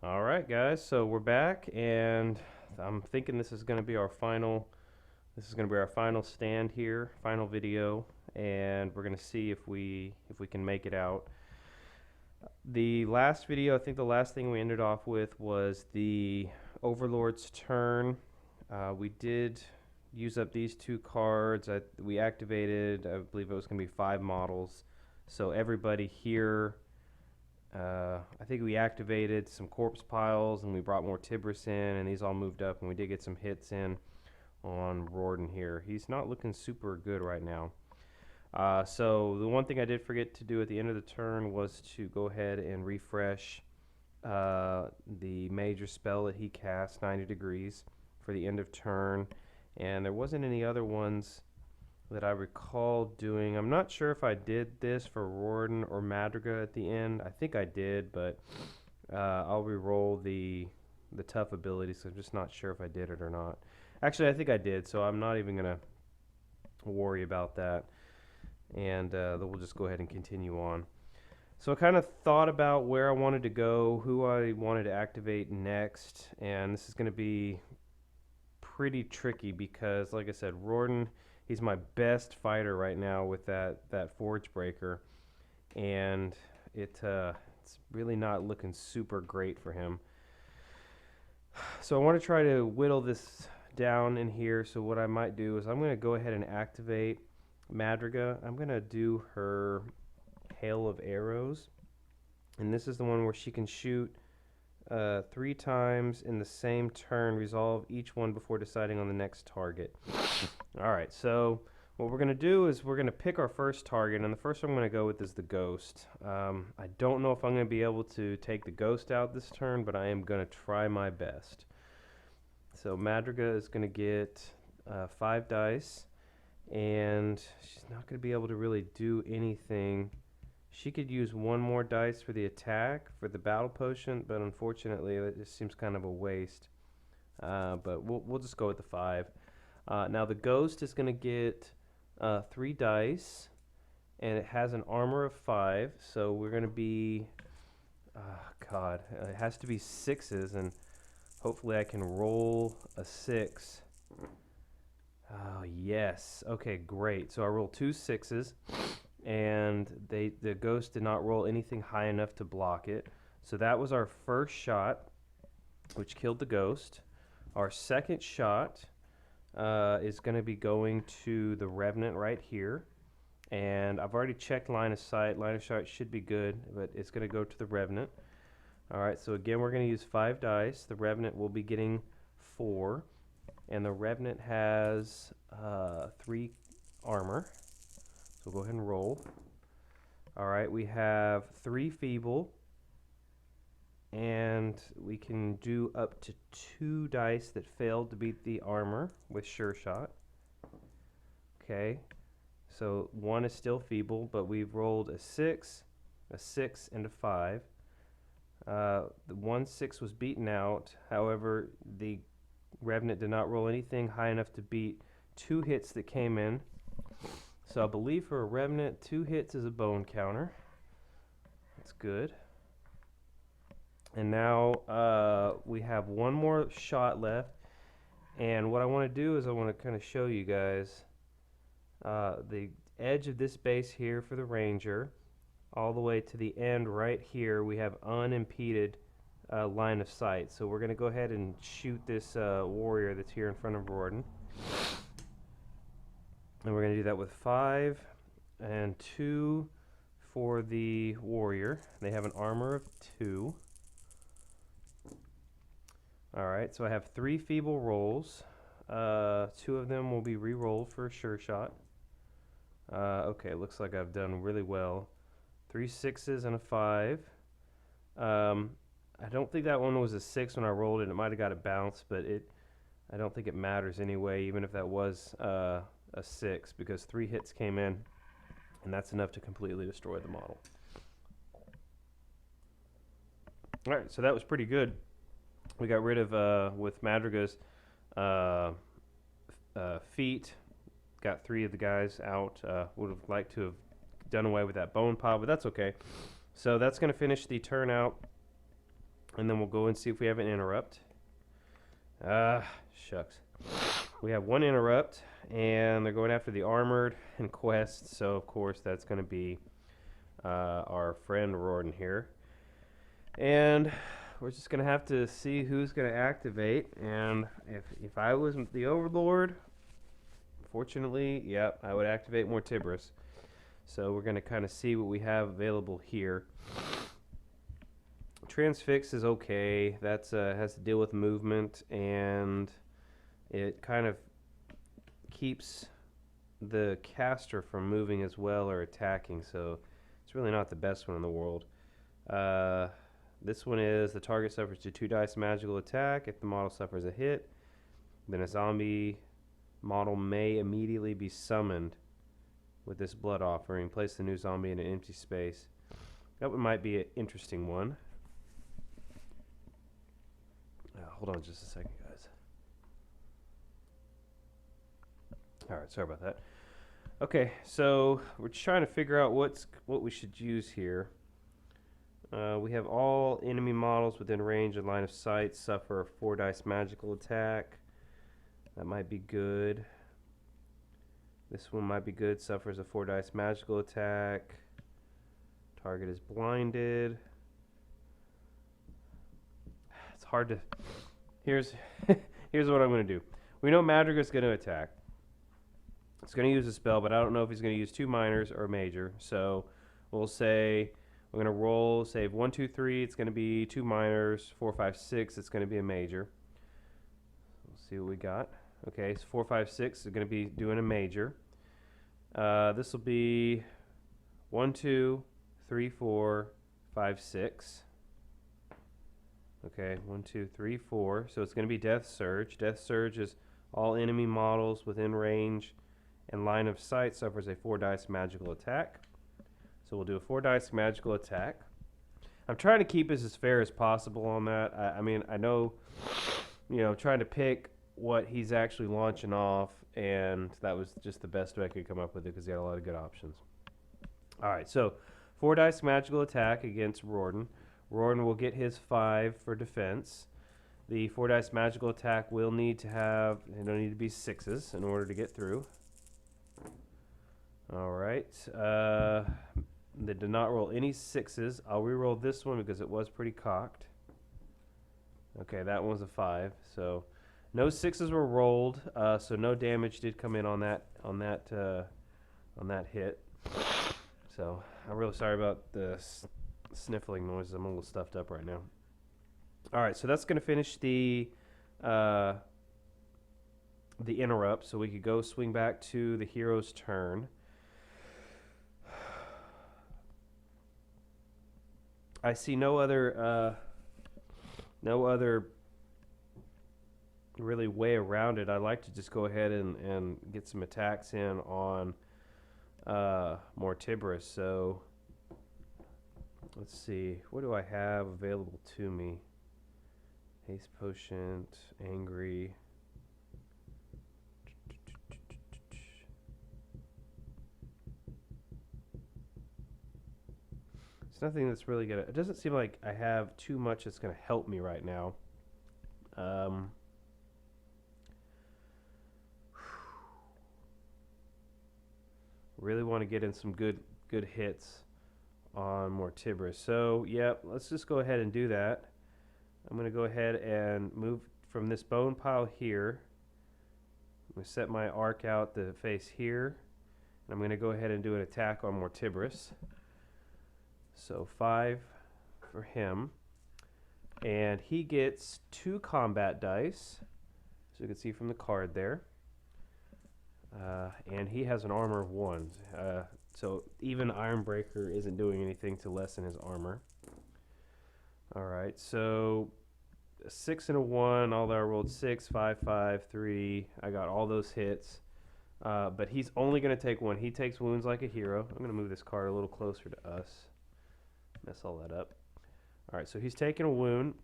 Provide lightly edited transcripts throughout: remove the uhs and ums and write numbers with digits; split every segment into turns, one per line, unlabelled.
All right, guys. So we're back, and I'm thinking this is going to be our final. This is going to be our final stand here, final video, and we're going to see if we can make it out. The last video, I think the last thing we ended off with was the Overlord's turn. We did use up these two cards. We activated, I believe it was going to be 5 models. So everybody here, I think we activated some corpse piles and we brought more Tibris in, and these all moved up, and we did get some hits in on Rorden here. He's not looking super good right now. So the one thing I did forget to do at the end of the turn was to go ahead and refresh the major spell that he cast, 90 degrees, for the end of turn. And there wasn't any other ones that I recall doing. I'm not sure if I did this for Rorden or Madriga at the end. I think I did, but I'll re-roll the tough abilities. So I'm just not sure if I did it or not. Actually, I think I did, so I'm not even going to worry about that. And we'll just go ahead and continue on. So I kind of thought about where I wanted to go, who I wanted to activate next, and this is going to be pretty tricky because, like I said, Rorden, he's my best fighter right now with that Forge Breaker, and it's really not looking super great for him. So I want to try to whittle this down in here. So what I might do is I'm going to go ahead and activate Madriga. I'm going to do her Hail of Arrows, and this is the one where she can shoot 3 times in the same turn, resolve each one before deciding on the next target. Alright, so what we're going to do is we're going to pick our first target, and the first one I'm going to go with is the Ghost. I don't know if I'm going to be able to take the Ghost out this turn, but I am going to try my best. So Madriga is going to get 5 dice, and she's not going to be able to really do anything. She could use 1 more dice for the attack for the battle potion, but unfortunately it just seems kind of a waste. But we'll just go with the 5. Now the Ghost is going to get 3 dice, and it has an armor of 5, so we're going to be, God, it has to be 6s, and hopefully I can roll a 6. Oh, yes. Okay, great. So I rolled 2 6s, and the Ghost did not roll anything high enough to block it. So that was our first shot, which killed the Ghost. Our second shot is going to be going to the Revenant right here. And I've already checked line of sight. Line of sight should be good, but it's going to go to the Revenant. All right, so again, we're going to use 5 dice. The Revenant will be getting 4. And the Revenant has 3 armor. So we'll go ahead and roll. All right, we have 3 feeble. And we can do up to 2 dice that failed to beat the armor with Sure Shot. Okay, so 1 is still feeble, but we've rolled a 6, a 6, and a 5. The 1 6 was beaten out. However, the Revenant did not roll anything high enough to beat 2 hits that came in. So I believe for a Revenant, 2 hits is a bone counter. That's good. And now we have 1 more shot left. And what I want to do is I want to kind of show you guys the edge of this base here for the Ranger, all the way to the end right here. We have unimpeded line of sight. So we're going to go ahead and shoot this warrior that's here in front of Rorden. And we're going to do that with 5 and 2 for the warrior. They have an armor of 2. Alright, so I have 3 feeble rolls. 2 of them will be re-rolled for a Sure Shot. Okay, looks like I've done really well. 3 6s and a 5. I don't think that one was a 6 when I rolled it. It might have got a bounce, but I don't think it matters anyway, even if that was a 6, because 3 hits came in, and that's enough to completely destroy the model. Alright, so that was pretty good. We got rid of, with Madriga's feet, got 3 of the guys out. Would have liked to have done away with that bone pile, but that's okay. So that's going to finish the turn out And then we'll go and see if we have an interrupt. Ah, shucks. We have one interrupt, and they're going after the armored and quest, so of course that's going to be our friend Rorden here. And we're just going to have to see who's going to activate, and if I was the Overlord, fortunately, yep, I would activate Mortibris. So we're going to kind of see what we have available here. Transfix is okay. That's has to deal with movement, and it kind of keeps the caster from moving as well or attacking, so it's really not the best one in the world. This one is the target suffers a 2 dice magical attack. If the model suffers a hit, then a zombie model may immediately be summoned with this blood offering. Place the new zombie in an empty space. That one might be an interesting one. Hold on just a second, guys. Alright, sorry about that. Okay, so we're trying to figure out what we should use here. We have all enemy models within range and line of sight suffer a 4 dice magical attack. That might be good. This one might be good. Suffers a 4 dice magical attack. Target is blinded. It's hard to... Here's what I'm going to do. We know Madrigal's going to attack. It's going to use a spell, but I don't know if he's going to use 2 minors or a major. So we'll say we're going to roll, save 1, 2, 3. It's going to be 2 minors. 4, 5, 6. It's going to be a major. We'll see what we got. Okay, so 4, 5, 6 is going to be doing a major. This will be 1, 2, 3, 4, 5, 6. Okay, 1, 2, 3, 4. So it's going to be Death Surge. Death Surge is all enemy models within range and line of sight suffers a 4 dice magical attack. So we'll do a 4 dice magical attack. I'm trying to keep this as fair as possible on that. I mean, I know, trying to pick what he's actually launching off, and that was just the best way I could come up with it because he had a lot of good options. All right, so 4 dice magical attack against Rorden. Rorden will get his 5 for defense. The 4 dice magical attack will need to have, it'll need to be 6s in order to get through. All right. They did not roll any 6s. I'll re-roll this one because it was pretty cocked. Okay, that one was a 5. So no 6s were rolled. So no damage did come in on that hit. So I'm really sorry about the sniffling noises. I'm a little stuffed up right now. All right, so that's going to finish the interrupt. So we could go swing back to the hero's turn. I see no other really way around it. I'd like to just go ahead and get some attacks in on Mortibris. So let's see, what do I have available to me? Haste Potion, Angry. It's nothing that's really gonna, it doesn't seem like I have too much that's gonna help me right now. Really want to get in some good hits on Mortibris. So, yep, let's just go ahead and do that. I'm going to go ahead and move from this bone pile here. I'm going to set my arc out the face here. And I'm going to go ahead and do an attack on Mortibris. So 5 for him. And he gets 2 combat dice. So you can see from the card there. And he has an armor of 1. So even Ironbreaker isn't doing anything to lessen his armor. Alright, so a 6 and a 1, although I rolled 6, 5, 5, 3. I got all those hits. But he's only going to take 1. He takes wounds like a hero. I'm going to move this card a little closer to us. Mess all that up. Alright, so he's taking a wound.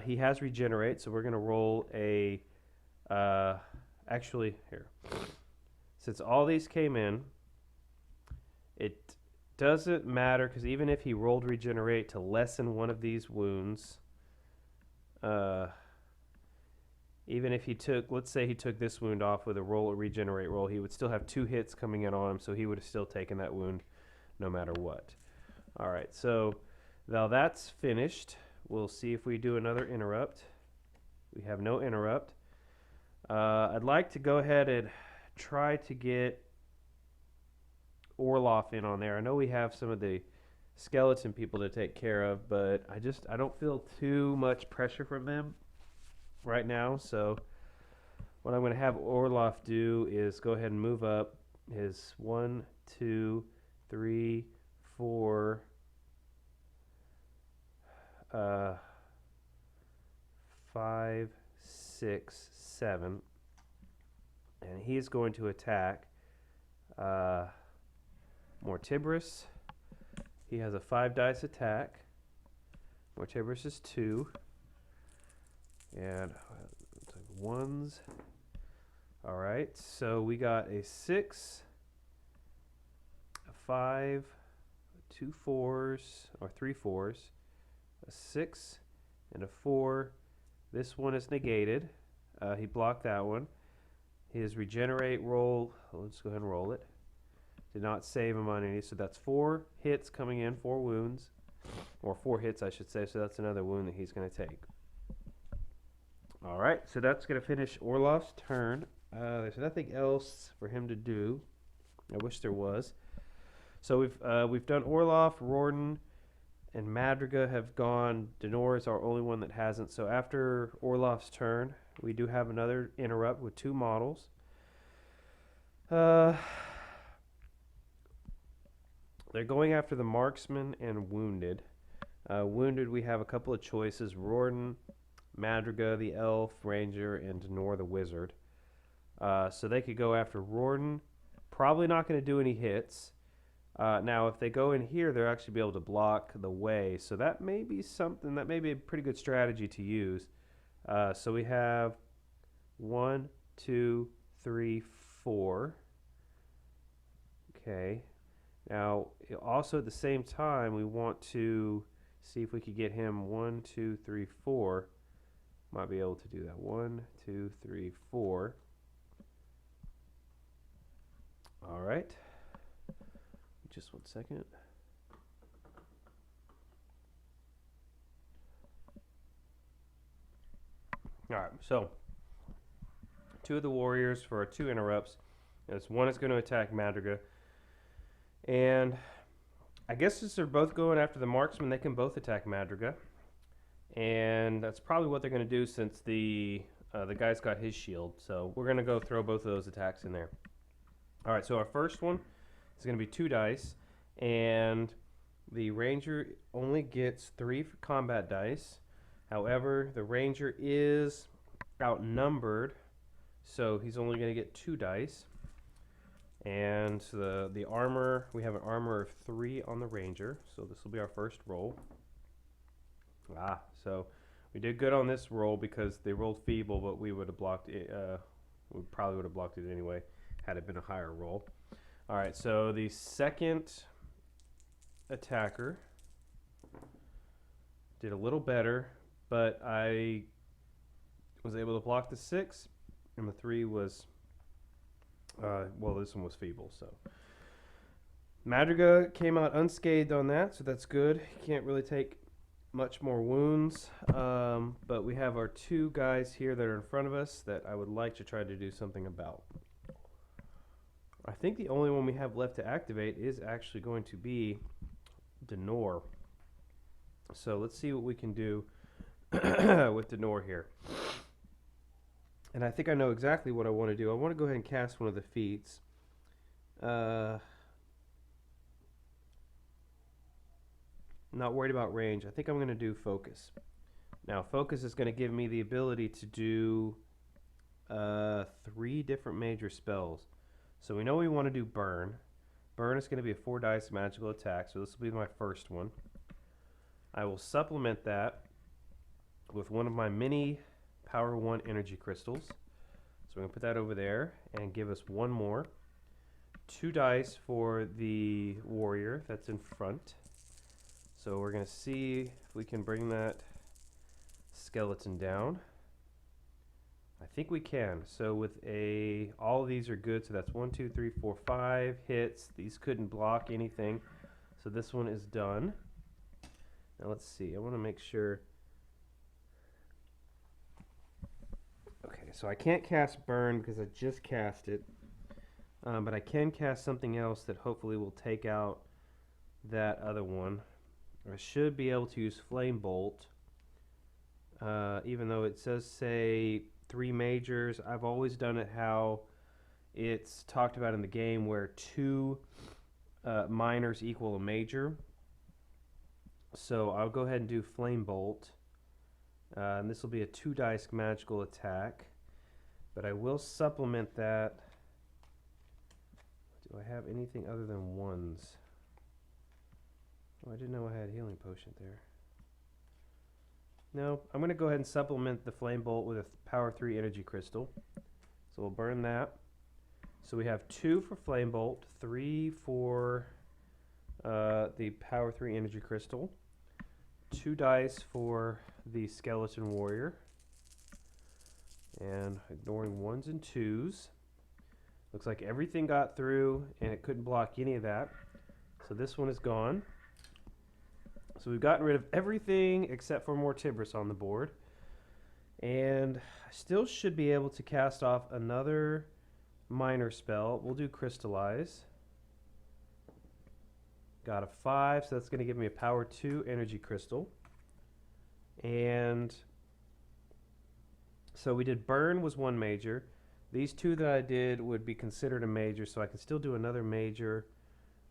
He has regenerate, so we're going to roll a... actually, here. Since all these came in, doesn't matter, because even if he rolled regenerate to lessen one of these wounds, even if he took, let's say he took this wound off with a roll or regenerate roll, he would still have 2 hits coming in on him, so he would have still taken that wound no matter what. All right, so now that's finished. We'll see if we do another interrupt. We have no interrupt. I'd like to go ahead and try to get Orloff in on there. I know we have some of the skeleton people to take care of, but I don't feel too much pressure from them right now. So what I'm going to have Orloff do is go ahead and move up his 1, 2, 3, 4, 5, 6, 7, and he's going to attack Mortibris. He has a 5 dice attack. Mortibris is 2. And it's like 1s. All right, so we got a 6, a 5, 2 4s, or 3 4s, a 6, and a 4. This one is negated. He blocked that one. His regenerate roll, let's go ahead and roll it. Did not save him on any, so that's 4 hits coming in, 4 wounds. Or 4 hits, I should say, so that's another wound that he's going to take. All right, so that's going to finish Orloff's turn. There's nothing else for him to do. I wish there was. So we've done Orloff, Rorden, and Madriga have gone. Denor is our only one that hasn't. So after Orloff's turn, we do have another interrupt with 2 models. They're going after the marksman and wounded. Wounded, we have a couple of choices: Rorden, Madriga, the elf, ranger, and Denor, the wizard. So they could go after Rorden. Probably not going to do any hits. Now, if they go in here, they'll actually be able to block the way. So that may be something, that may be a pretty good strategy to use. So we have 1, 2, 3, 4. Okay. Now, also at the same time, we want to see if we could get him 1, 2, 3, 4. Might be able to do that. 1, 2, 3, 4. All right. Just 1 second. All right, so 2 of the warriors for our 2 interrupts. As one is going to attack Madriga, and I guess since they're both going after the marksman, they can both attack Madriga, and that's probably what they're going to do since the guy's got his shield. So we're going to go throw both of those attacks in there. All right, so our first one is going to be 2 dice. And the ranger only gets 3 combat dice. However, the ranger is outnumbered, so he's only going to get 2 dice. And the armor, we have an armor of 3 on the ranger, so this will be our first roll. So we did good on this roll because they rolled feeble, but we would have blocked it. We probably would have blocked it anyway had it been a higher roll. All right, so the second attacker did a little better, but I was able to block the 6, and the 3 was, well, this one was feeble, so. Madriga came out unscathed on that, so that's good. He can't really take much more wounds, but we have our 2 guys here that are in front of us that I would like to try to do something about. I think the only one we have left to activate is actually going to be Denor. So let's see what we can do with Denor here. And I think I know exactly what I want to do. I want to go ahead and cast one of the feats. Not worried about range. I think I'm going to do focus. Now, focus is going to give me the ability to do 3 different major spells. So we know we want to do burn. Burn is going to be a 4 dice magical attack, so this will be my first one. I will supplement that with one of my mini Power 1 energy crystals. So we're going to put that over there and give us 1 more. 2 dice for the warrior that's in front. So we're going to see if we can bring that skeleton down. I think we can. So with all of these are good. So that's 1, 2, 3, 4, 5 hits. These couldn't block anything. So this one is done. Now let's see. I want to make sure. Okay, so I can't cast burn because I just cast it. But I can cast something else that hopefully will take out that other one. I should be able to use flame bolt. Even though it says say 3 majors, I've always done it how it's talked about in the game, where 2 minors equal a major. So I'll go ahead and do flame bolt, and this will be a 2 dice magical attack, but I will supplement that. Do I have anything other than 1s? Oh, I didn't know I had a healing potion there. No, I'm going to go ahead and supplement the flame bolt with a power 3 energy crystal. So we'll burn that. So we have 2 for flame bolt, 3 for the power 3 energy crystal, 2 dice for the skeleton warrior, and ignoring 1s and 2s. Looks like everything got through and it couldn't block any of that. So this one is gone. So we've gotten rid of everything except for Mortibris on the board. And I still should be able to cast off another minor spell. We'll do Crystallize. Got a 5, so that's going to give me a power 2 energy crystal. And so we did burn was 1 major. These 2 that I did would be considered a major, so I can still do another major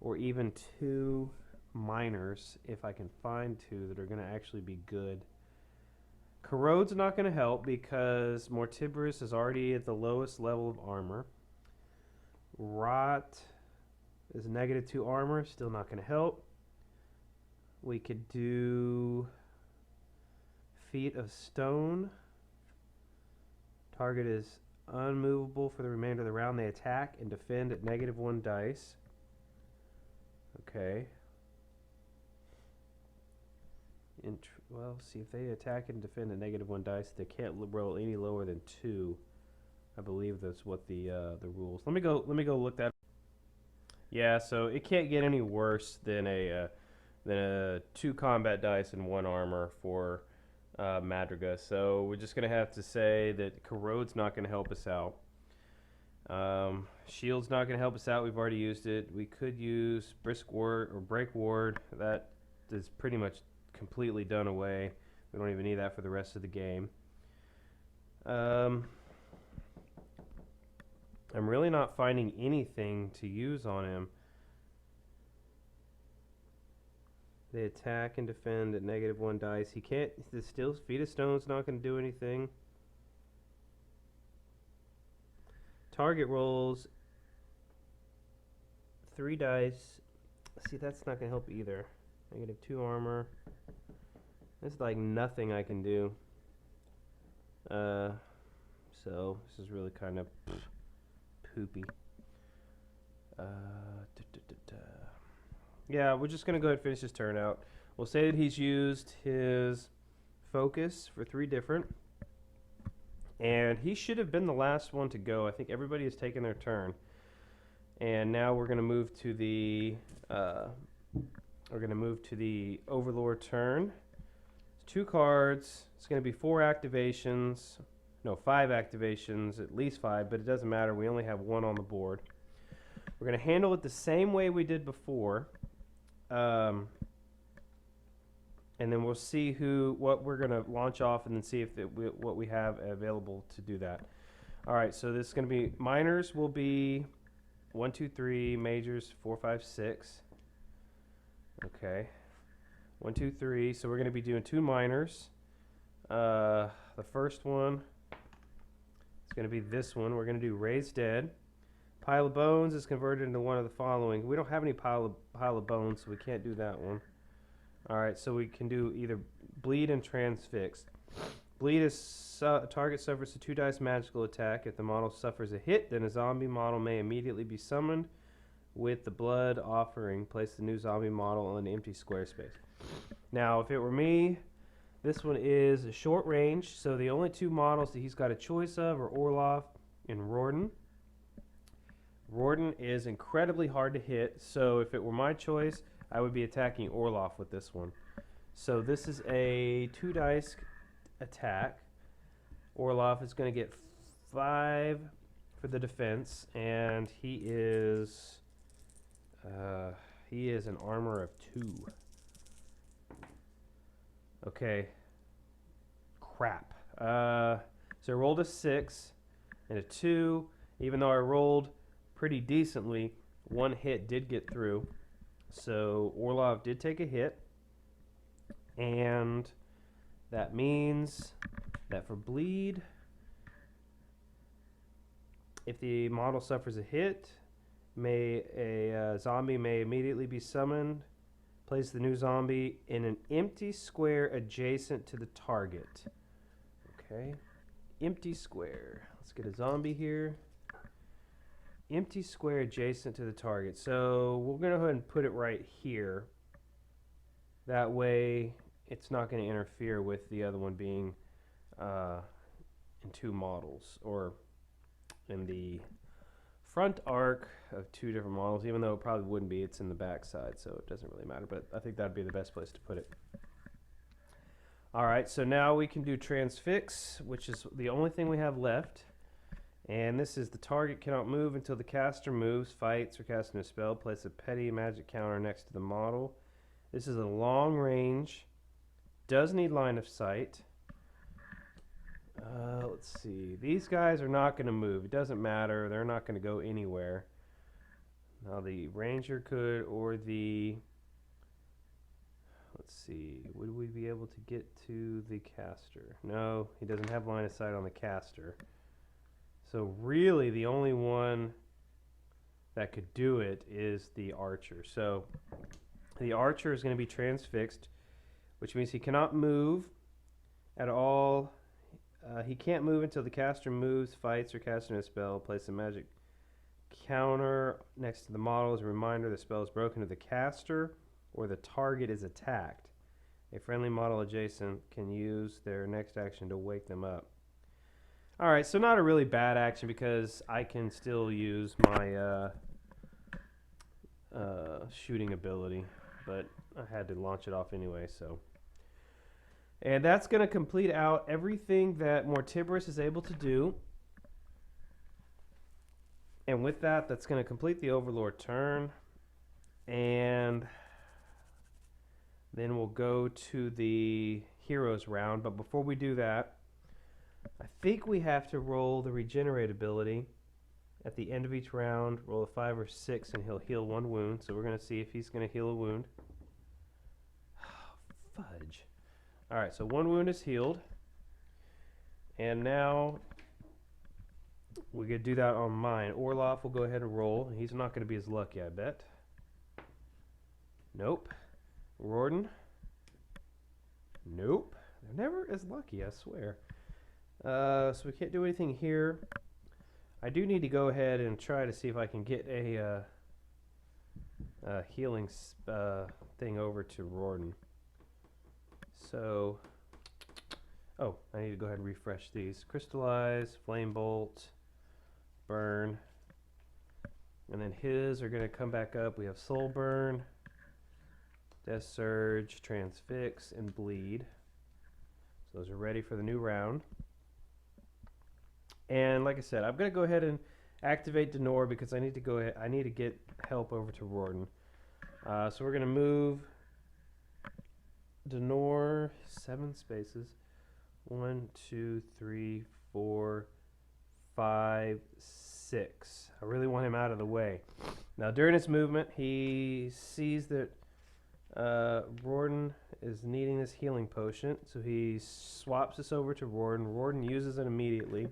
or even 2 minors if I can find 2 that are going to actually be good. Corrode's not going to help because Mortibris is already at the lowest level of armor. Rot is -2 armor, still not going to help. We could do Feet of Stone. Target is unmovable for the remainder of the round. They attack and defend at -1 dice. Okay. Well, see, if they attack and defend at -1 dice, they can't roll any lower than 2. I believe that's what the rules. Let me go look that. Yeah, so it can't get any worse than a 2 combat dice and 1 armor for Madriga. So we're just gonna have to say that Corrode's not gonna help us out. Shield's not gonna help us out. We've already used it. We could use Brisk Ward or Break Ward. That is pretty much completely done away. We don't even need that for the rest of the game. I'm really not finding anything to use on him. They attack and defend at -1 dice. He can't. Still, Feet of Stone's not going to do anything. Target rolls 3 dice. See, that's not going to help either. -2 armor. There's like nothing I can do. So this is really kind of poopy. Yeah, we're just gonna go ahead and finish his turn out. We'll say that he's used his focus for 3 different, and he should have been the last one to go. I think everybody has taken their turn, and now we're gonna move to the Overlord turn. It's 2 cards. It's gonna be 4 activations. No, 5 activations, at least 5, but it doesn't matter. We only have 1 on the board. We're going to handle it the same way we did before. And then we'll see what we're going to launch off and then see if what we have available to do that. All right, so this is going to be, minors will be 1, 2, 3, majors 4, 5, 6. Okay. 1, 2, 3. So we're going to be doing 2 minors. The first one, going to be this one. We're going to do Raised Dead. Pile of Bones is converted into one of the following. We don't have any pile of bones, so we can't do that one. Alright, so we can do either Bleed and Transfix. Bleed is target suffers a 2 dice magical attack. If the model suffers a hit, then a zombie model may immediately be summoned with the blood offering. Place the new zombie model on an empty square space. Now, if it were me, this one is a short range, so the only two models that he's got a choice of are Orloff and Rorden. Rorden is incredibly hard to hit, so if it were my choice, I would be attacking Orloff with this one. So this is a 2 dice attack. Orloff is going to get 5 for the defense, and he is an armor of 2. Okay. Crap. So I rolled a 6 and a 2. Even though I rolled pretty decently, one hit did get through. So Orlov did take a hit. And that means that for bleed, if the model suffers a hit, a zombie may immediately be summoned. Place the new zombie in an empty square adjacent to the target. Okay. Empty square. Let's get a zombie here. Empty square adjacent to the target. So we're going to go ahead and put it right here. That way it's not going to interfere with the other one being in 2 models, or in the front arc of 2 different models, even though it probably wouldn't be. It's in the back side, so it doesn't really matter, but I think that'd be the best place to put it. All right, so now we can do transfix, which is the only thing we have left. And this is the target cannot move until the caster moves, fights, or casting a spell. Place a petty magic counter next to the model. This is a long range, does need line of sight. Let's see. These guys are not going to move. It doesn't matter. They're not going to go anywhere. Now the ranger could, or the... Let's see. Would we be able to get to the caster? No, he doesn't have line of sight on the caster. So really the only one that could do it is the archer. So the archer is going to be transfixed, which means he cannot move at all. He can't move until the caster moves, fights, or casting a spell. Place a magic counter next to the model as a reminder the spell is broken to the caster or the target is attacked. A friendly model adjacent can use their next action to wake them up. Alright, so not a really bad action because I can still use my shooting ability, but I had to launch it off anyway, so... And that's going to complete out everything that Mortiberus is able to do. And with that, that's going to complete the Overlord turn. And then we'll go to the Heroes round. But before we do that, I think we have to roll the Regenerate ability. At the end of each round, roll a 5 or 6 and he'll heal 1 wound. So we're going to see if he's going to heal a wound. Fudge. Alright, so 1 wound is healed. And now we're going to do that on mine. Orloff will go ahead and roll. He's not going to be as lucky, I bet. Nope. Rorden. Nope. They're never as lucky, I swear. So we can't do anything here. I do need to go ahead and try to see if I can get a healing thing over to Rorden. So, oh, I need to go ahead and refresh these. Crystallize, Flame Bolt, Burn. And then his are going to come back up. We have Soul Burn, Death Surge, Transfix, and Bleed. So those are ready for the new round. And like I said, I'm going to go ahead and activate Denor because I need to go ahead, I need to get help over to Rorden. So we're going to move Denor 7 spaces. 1, 2, 3, 4, 5, 6. I really want him out of the way. Now during his movement, he sees that Rorden is needing this healing potion, so he swaps this over to Rorden. Rorden uses it immediately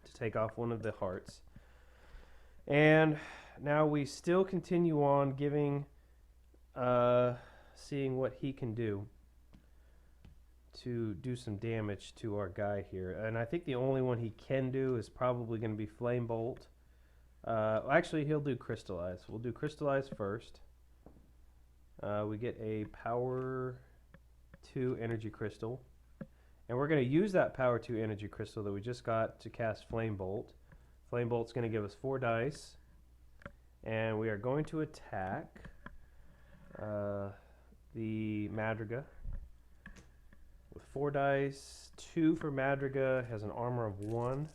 to take off one of the hearts. And now we still continue on giving seeing what he can do to do some damage to our guy here. And I think the only one he can do is probably going to be Flame Bolt Actually, he'll do crystallize. We'll do crystallize first. We get a power 2 energy crystal. And we're going to use that power 2 energy crystal that we just got to cast Flame Bolt. Flame Bolt's going to give us 4 dice. And we are going to attack the Madriga with 4 dice. 2 for Madriga, has an armor of 1.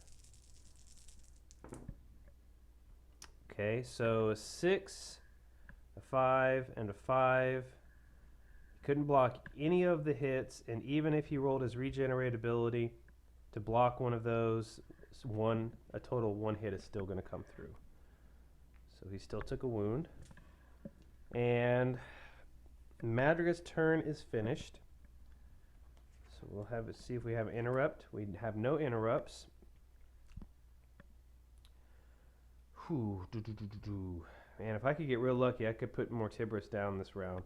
Okay, so a 6, a 5, and a 5. Couldn't block any of the hits, and even if he rolled his regenerate ability to block one of those, a total 1 hit is still going to come through. So he still took a wound. And Madriga's turn is finished. So we'll have it, see if we have interrupt. We have no interrupts. Whew, Man, if I could get real lucky, I could put Mortiberus down this round.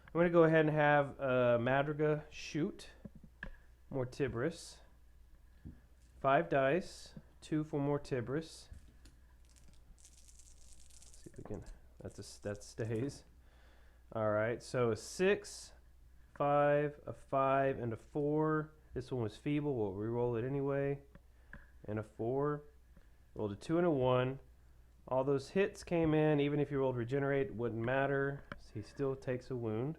I'm going to go ahead and have Madriga shoot Mortiberus. 5 dice, 2 for Mortiberus. See if we can. That stays. All right, so a 6, 5, a 5, and a 4. This one was feeble. We'll re-roll it anyway. And a 4. Rolled a 2 and a 1. All those hits came in. Even if you rolled regenerate, wouldn't matter. He still takes a wound.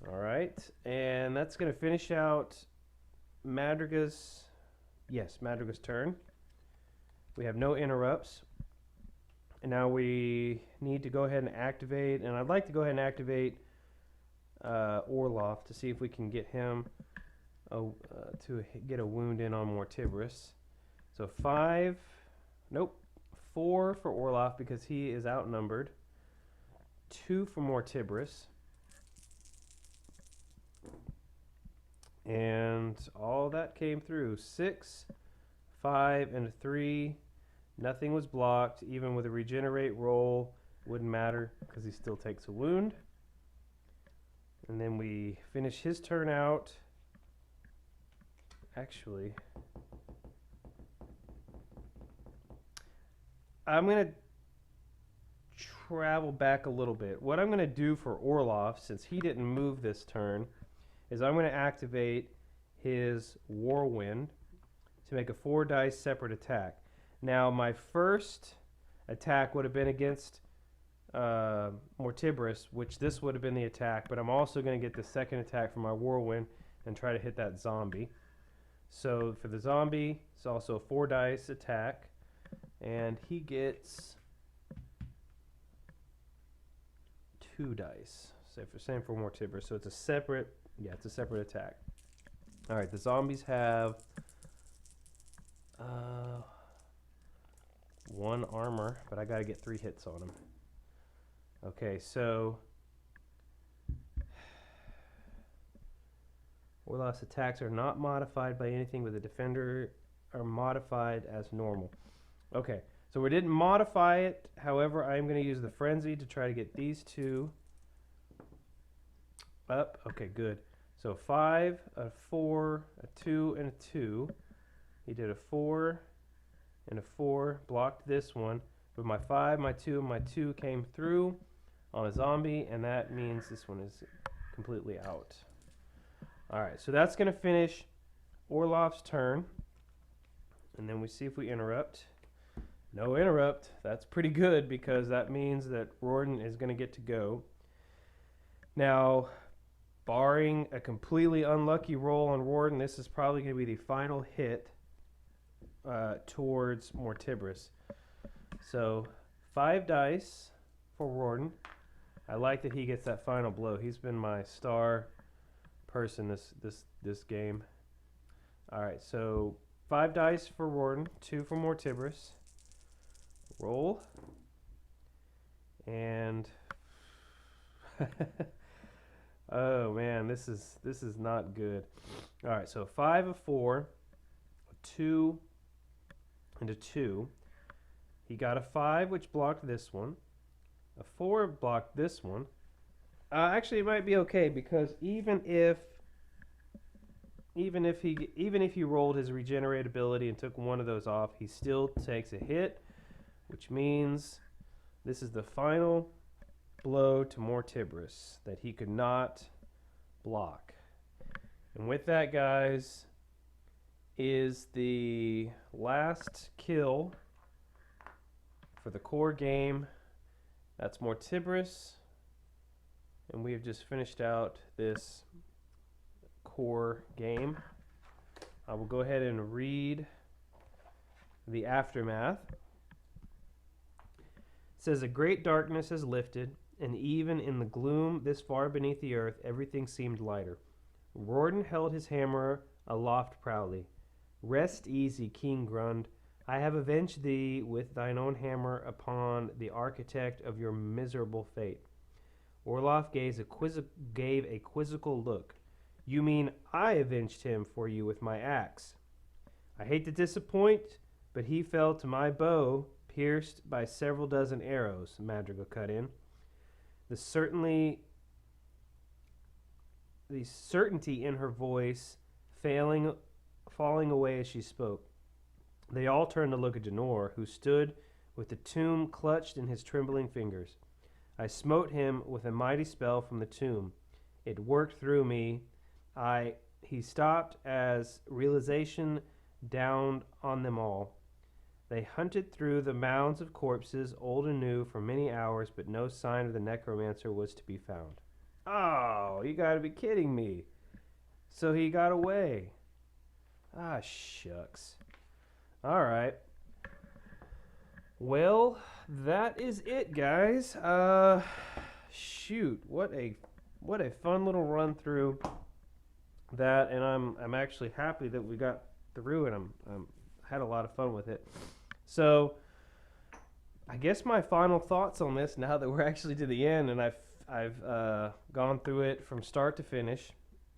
All right, and that's going to finish out Madriga's turn. We have no interrupts. And now we need to go ahead and activate, and I'd like to go ahead and activate Orloff to see if we can get him to get a wound in on Mortiberus. So 4 for Orloff because he is outnumbered. 2 for Mortiberus. And all that came through. 6, 5, and a 3. Nothing was blocked. Even with a regenerate roll, wouldn't matter because he still takes a wound. And then we finish his turn out. Actually, I'm going to travel back a little bit. What I'm going to do for Orloff, since he didn't move this turn, is I'm going to activate his Whirlwind to make a 4 dice separate attack. Now, my first attack would have been against Mortiberus, which this would have been the attack, but I'm also going to get the second attack from my Whirlwind and try to hit that zombie. So for the zombie, it's also a 4 dice attack, and he gets 2 dice. Same for Mortiberus, so it's a separate attack. All right, the zombies have 1 armor, but I got to get 3 hits on them. Okay, so Orloff's attacks are not modified by anything, but the defender are modified as normal. Okay, so we didn't modify it. However, I'm going to use the frenzy to try to get these 2 up. Okay, good. So 5, a 4, a 2, and a 2. He did a 4 and a 4, blocked this one. But my 5, my 2, and my 2 came through on a zombie, and that means this one is completely out. All right, so that's going to finish Orloff's turn. And then we see if we interrupt. No interrupt. That's pretty good because that means that Rorden is going to get to go. Now, barring a completely unlucky roll on Rorden, this is probably going to be the final hit towards Mortiberus. So 5 dice for Rorden. I like that he gets that final blow. He's been my star person this game. All right, so 5 dice for Rorden, 2 for Mortiberus. Roll. And oh man, this is not good. All right, so 5 of 4, a 2, and a 2. He got a 5, which blocked this one. A 4 blocked this one. Actually, it might be okay because even if he rolled his regenerate ability and took one of those off, he still takes a hit. which means this is the final blow to Mortibris that he could not block. And with that, guys, is the last kill for the core game. That's Mortibris. And we have just finished out this core game. I will go ahead and read the aftermath. It says, a great darkness has lifted, and even in the gloom this far beneath the earth, everything seemed lighter. Rorden held his hammer aloft proudly. Rest easy, King Grund. I have avenged thee with thine own hammer upon the architect of your miserable fate. Orloff gave a quizzical look. You mean I avenged him for you with my axe? I hate to disappoint, but he fell to my bow, pierced by several dozen arrows, Madrigal cut in. The certainty in her voice falling away as she spoke. They all turned to look at Denor, who stood with the tomb clutched in his trembling fingers. I smote him with a mighty spell from the tomb. It worked through me. He stopped as realization downed on them all. They hunted through the mounds of corpses, old and new, for many hours, but no sign of the necromancer was to be found. Oh, you gotta be kidding me. So he got away. Ah, shucks. All right. Well, that is it, guys. Shoot, what a fun little run through that, and I'm actually happy that we got through it. I'm had a lot of fun with it. So, I guess my final thoughts on this, now that we're actually to the end, and I've gone through it from start to finish,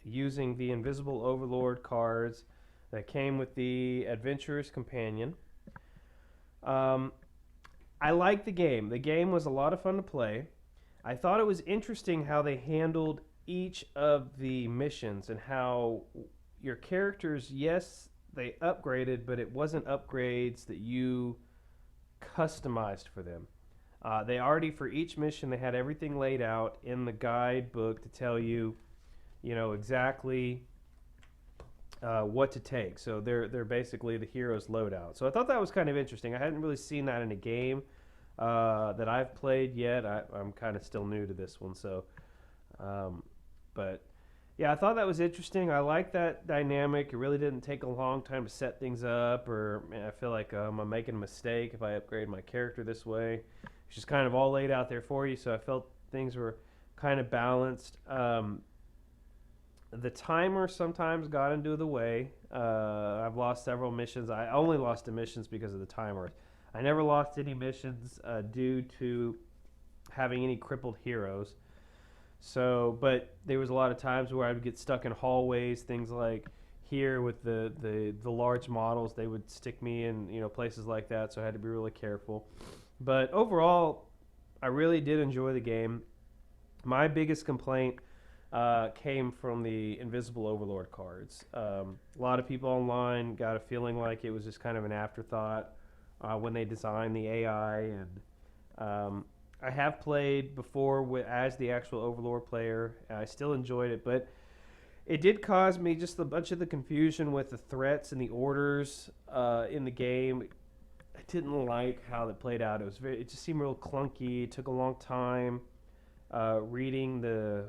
using the Invisible Overlord cards that came with the Adventurer's Companion. I liked the game. The game was a lot of fun to play. I thought it was interesting how they handled each of the missions and how your characters, yes, they upgraded, but it wasn't upgrades that you customized for them. They already, for each mission, they had everything laid out in the guidebook to tell you, exactly what to take. So they're basically the hero's loadout. So I thought that was kind of interesting. I hadn't really seen that in a game that I've played yet. I'm kind of still new to this one. So, but yeah, I thought that was interesting. I like that dynamic. It really didn't take a long time to set things up, or I feel like I'm making a mistake if I upgrade my character this way. It's just kind of all laid out there for you. So I felt things were kind of balanced. The timer sometimes got into the way. I've lost several missions. I only lost the missions because of the timer. I never lost any missions due to having any crippled heroes. So, but there was a lot of times where I would get stuck in hallways, things like here with the large models. They would stick me in places like that, so I had to be really careful. But overall, I really did enjoy the game. My biggest complaint came from the Invisible Overlord cards. A lot of people online got a feeling like it was just kind of an afterthought when they designed the AI. And I have played before as the actual Overlord player. I still enjoyed it, but it did cause me just a bunch of the confusion with the threats and the orders in the game. I didn't like how it played out. It just seemed real clunky. It took a long time reading the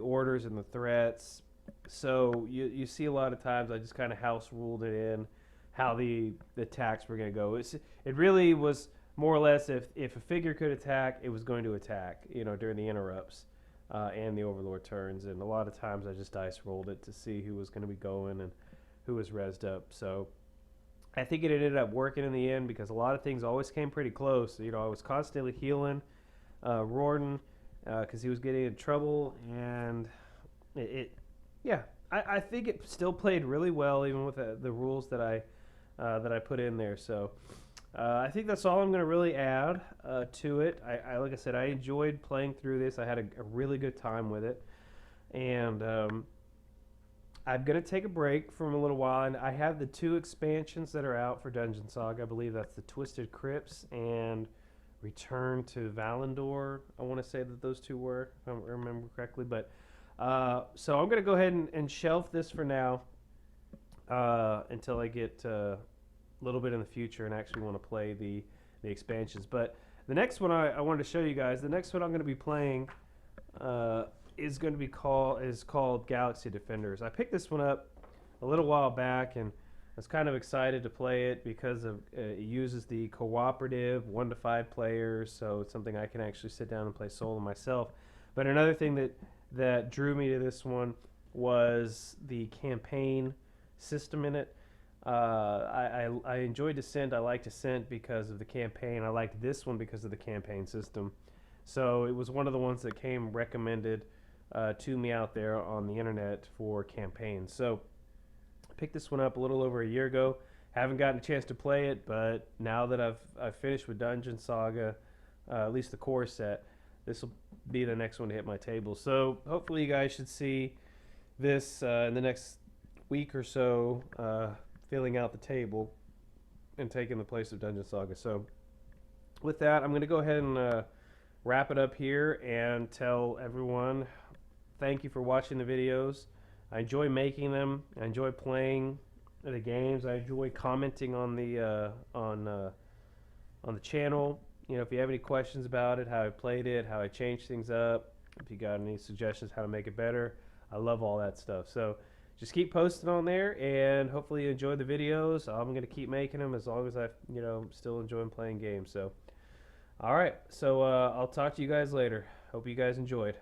orders and the threats. So you see a lot of times I just kind of house ruled it in how the attacks were going to go. It really was more or less if a figure could attack, it was going to attack, during the interrupts and the Overlord turns. And a lot of times I just dice rolled it to see who was going to be going and who was rezzed up. So I think it ended up working in the end because a lot of things always came pretty close. I was constantly healing Rorden because he was getting in trouble, and I think it still played really well even with the rules that I put in there. So I think that's all I'm going to really add to it. Like I said, I enjoyed playing through this. I had a really good time with it, and I'm gonna take a break from a little while, and I have the 2 expansions that are out for Dungeon Saga. I believe that's the Twisted Crypts and Return to Valandor. I want to say that those 2 were, if I remember correctly. But so I'm gonna go ahead and shelf this for now until I get a little bit in the future and actually want to play the expansions. But the next one I wanted to show you guys. The next one I'm going to be playing is going to be called Galaxy Defenders. I picked this one up a little while back and I was kind of excited to play it because of it uses the cooperative 1 to 5 players, so it's something I can actually sit down and play solo myself. But another thing that drew me to this one was the campaign system in it. I enjoyed Descent. I liked Descent because of the campaign. I liked this one because of the campaign system. So it was one of the ones that came recommended to me out there on the internet for campaigns. So I picked this one up a little over a year ago. Haven't gotten a chance to play it, but now that I've finished with Dungeon Saga, at least the core set, this will be the next one to hit my table. So hopefully you guys should see this in the next week or so, filling out the table and taking the place of Dungeon Saga. So with that, I'm going to go ahead and wrap it up here and tell everyone thank you for watching the videos. I enjoy making them. I enjoy playing the games. I enjoy commenting on the channel. You know, if you have any questions about it, how I played it, how I changed things up, if you got any suggestions how to make it better, I love all that stuff. So just keep posting on there, and hopefully you enjoy the videos. I'm going to keep making them as long as I, still enjoying playing games. So, all right. So I'll talk to you guys later. Hope you guys enjoyed.